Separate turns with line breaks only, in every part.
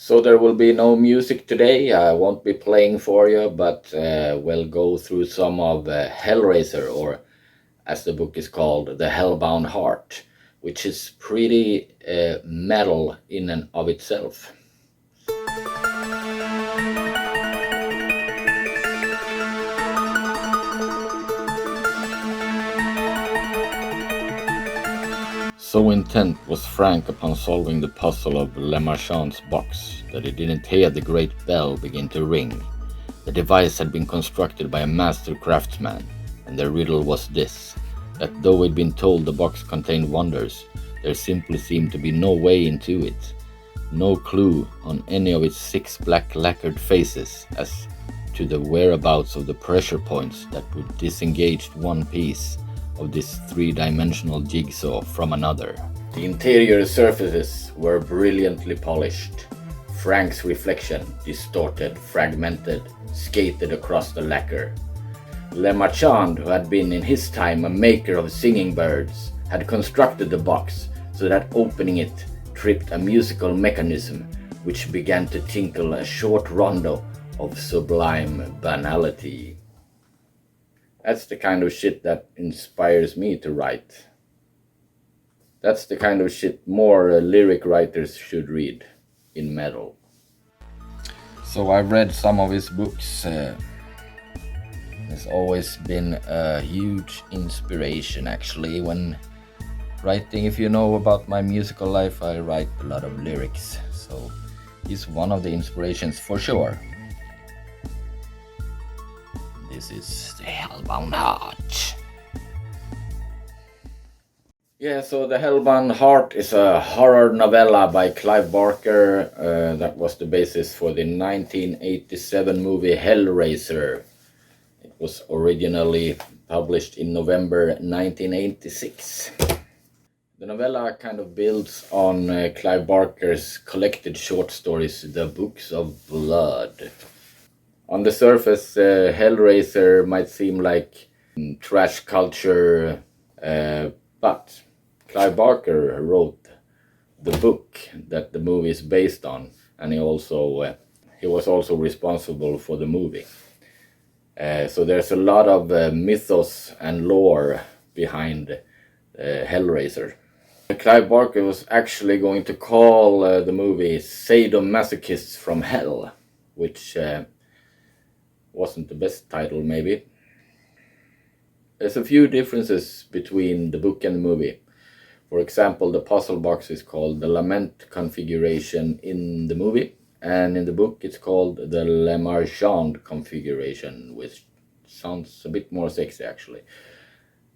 So there will be no music today. I won't be playing for you, but we'll go through some of Hellraiser, or as the book is called, the Hellbound Heart, which is pretty metal in and of itself. So intent was Frank upon solving the puzzle of Le Marchand's box that he didn't hear the great bell begin to ring. The device had been constructed by a master craftsman, and the riddle was this, that though he'd been told the box contained wonders, there simply seemed to be no way into it. No clue on any of its 6 black lacquered faces as to the whereabouts of the pressure points that would disengage one piece of this 3-dimensional jigsaw from another. The interior surfaces were brilliantly polished. Frank's reflection, distorted, fragmented, skated across the lacquer. Le Marchand, who had been in his time a maker of singing birds, had constructed the box so that opening it tripped a musical mechanism which began to tinkle a short rondo of sublime banality. That's the kind of shit that inspires me to write. That's the kind of shit more lyric writers should read in metal. So I've read some of his books. It's always been a huge inspiration actually when writing. If you know about my musical life, I write a lot of lyrics. So he's one of the inspirations for sure. This is the Hellbound Heart. Yeah, so the Hellbound Heart is a horror novella by Clive Barker that was the basis for the 1987 movie Hellraiser. It was originally published in November 1986. The novella kind of builds on Clive Barker's collected short stories, The Books of Blood. On the surface, Hellraiser might seem like trash culture, but Clive Barker wrote the book that the movie is based on, and he was also responsible for the movie. So there's a lot of mythos and lore behind Hellraiser. Clive Barker was actually going to call the movie Sadomasochists from Hell, which wasn't the best title maybe. There's a few differences between the book and the movie. For example, the puzzle box is called the Lament configuration in the movie, and in the book it's called the Le Marchand configuration, which sounds a bit more sexy actually.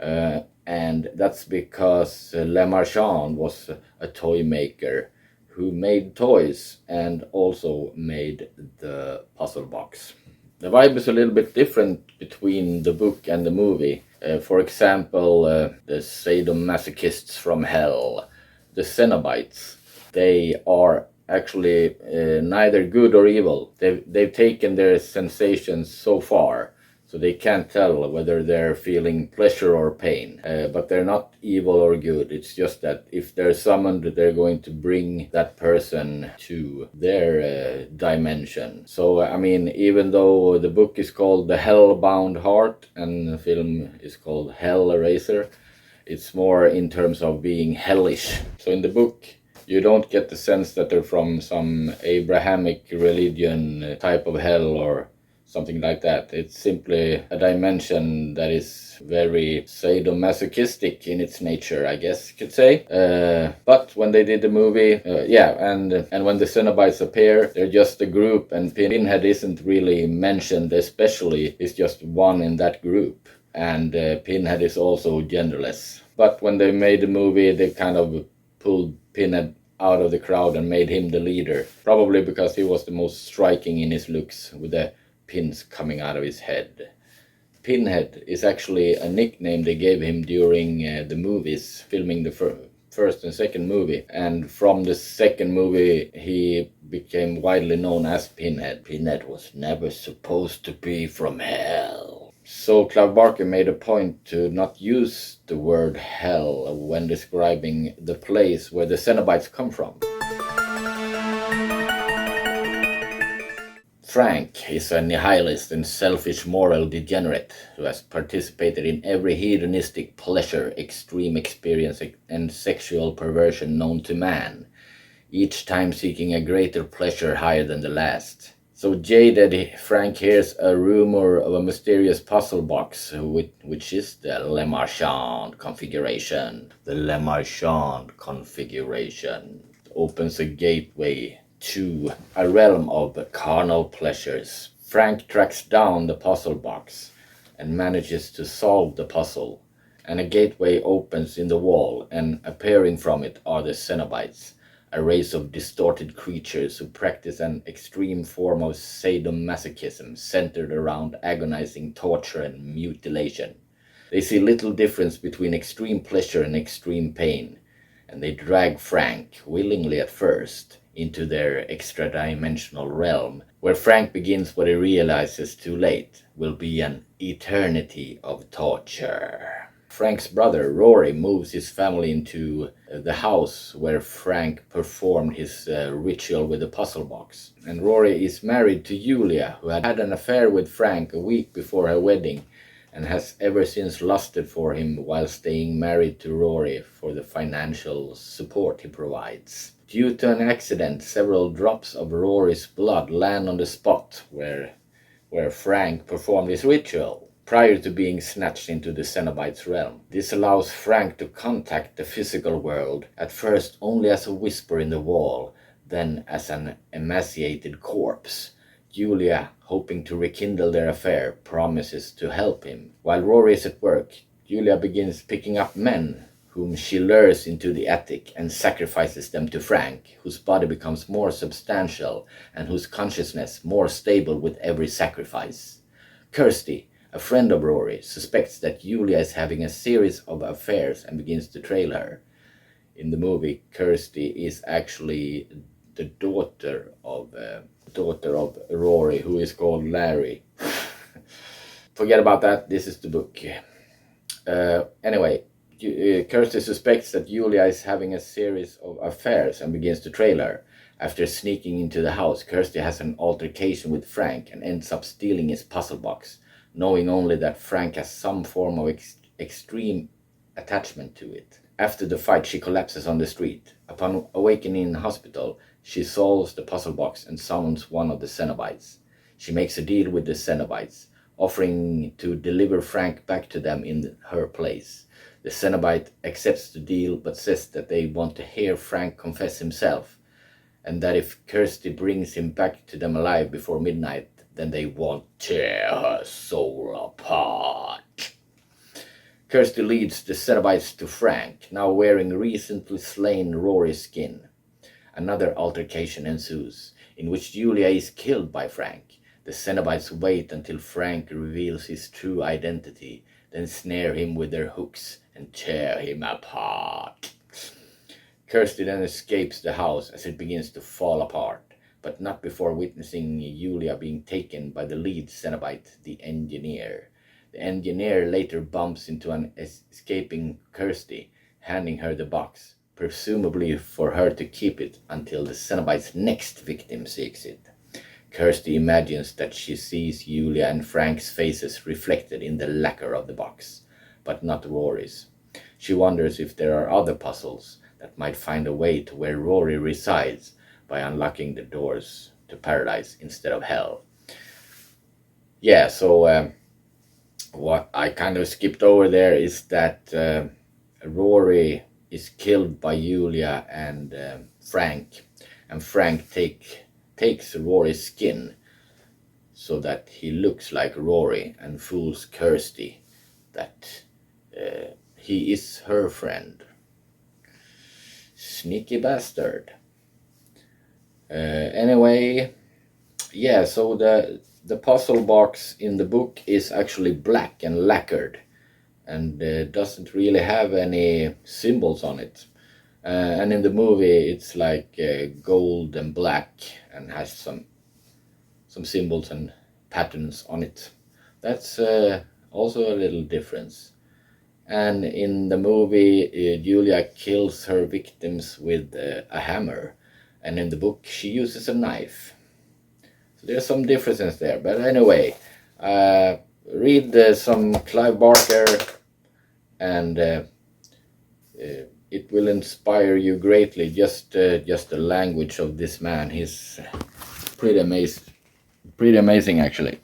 And that's because Le Marchand was a toy maker who made toys and also made the puzzle box. The vibe is a little bit different between the book and the movie. For example, the sadomasochists from hell, the cenobites, they are actually neither good or evil. They've taken their sensations so far, so they can't tell whether they're feeling pleasure or pain. But they're not evil or good. It's just that if they're summoned, they're going to bring that person to their dimension. So, I mean, even though the book is called The Hellbound Heart and the film is called Hellraiser, it's more in terms of being hellish. So in the book, you don't get the sense that they're from some Abrahamic religion type of hell or something like that. It's simply a dimension that is very sadomasochistic in its nature, I guess you could say. But when they did the movie, and when the Cenobites appear, they're just a group, and Pinhead isn't really mentioned especially. It's just one in that group. And Pinhead is also genderless. But when they made the movie, they kind of pulled Pinhead out of the crowd and made him the leader. Probably because he was the most striking in his looks, with the pins coming out of his head. Pinhead is actually a nickname they gave him during the movies, filming the first and second movie. And from the second movie, he became widely known as Pinhead. Pinhead was never supposed to be from hell. So Clive Barker made a point to not use the word hell when describing the place where the Cenobites come from. Frank is a nihilist and selfish moral degenerate who has participated in every hedonistic pleasure, extreme experience, and sexual perversion known to man, each time seeking a greater pleasure higher than the last. So jaded, Frank hears a rumor of a mysterious puzzle box, which is the Le Marchand configuration. The Le Marchand configuration opens a gateway to a realm of carnal pleasures. Frank tracks down the puzzle box and manages to solve the puzzle, and a gateway opens in the wall, and appearing from it are the cenobites, a race of distorted creatures who practice an extreme form of sadomasochism centered around agonizing torture and mutilation. They see little difference between extreme pleasure and extreme pain, and they drag Frank, willingly at first, into their extra-dimensional realm, where Frank begins what he realizes too late will be an eternity of torture. Frank's brother, Rory, moves his family into the house where Frank performed his ritual with the puzzle box. And Rory is married to Julia, who had an affair with Frank a week before her wedding, and has ever since lusted for him while staying married to Rory for the financial support he provides. Due to an accident, several drops of Rory's blood land on the spot where Frank performed his ritual, prior to being snatched into the Cenobites' realm. This allows Frank to contact the physical world, at first only as a whisper in the wall, then as an emaciated corpse. Julia, hoping to rekindle their affair, promises to help him. While Rory is at work, Julia begins picking up men whom she lures into the attic and sacrifices them to Frank, whose body becomes more substantial and whose consciousness more stable with every sacrifice. Kirsty, a friend of Rory, suspects that Julia is having a series of affairs and begins to trail her. In the movie, Kirsty is actually the daughter of Rory, who is called Larry. Forget about that, this is the book. Anyway, Kirsty suspects that Julia is having a series of affairs and begins to trail her. After sneaking into the house, Kirsty has an altercation with Frank and ends up stealing his puzzle box, knowing only that Frank has some form of extreme attachment to it. After the fight, she collapses on the street. Upon awakening in the hospital, she solves the puzzle box and summons one of the Cenobites. She makes a deal with the Cenobites, offering to deliver Frank back to them in her place. The Cenobite accepts the deal but says that they want to hear Frank confess himself, and that if Kirsty brings him back to them alive before midnight, then they won't tear her soul apart. Kirsty leads the Cenobites to Frank, now wearing recently slain Rory's skin. Another altercation ensues, in which Julia is killed by Frank. The Cenobites wait until Frank reveals his true identity, then snare him with their hooks and tear him apart. Kirsty then escapes the house as it begins to fall apart, but not before witnessing Julia being taken by the lead Cenobite, the engineer. The engineer later bumps into an escaping Kirsty, handing her the box, presumably for her to keep it until the Cenobite's next victim seeks it. Kirsty imagines that she sees Julia and Frank's faces reflected in the lacquer of the box, but not Rory's. She wonders if there are other puzzles that might find a way to where Rory resides by unlocking the doors to paradise instead of hell. Yeah, so what I kind of skipped over there is that Rory is killed by Julia and Frank, and Frank takes Rory's skin so that he looks like Rory and fools Kirsty that he is her friend. Sneaky bastard. Anyway, yeah, so the puzzle box in the book is actually black and lacquered and doesn't really have any symbols on it. And in the movie it's like gold and black and has some symbols and patterns on it. That's also a little difference. And in the movie, Julia kills her victims with a hammer, and in the book she uses a knife. So there's some differences there. But anyway, read some Clive Barker, and it will inspire you greatly. Just the language of this man. He's pretty amazing actually.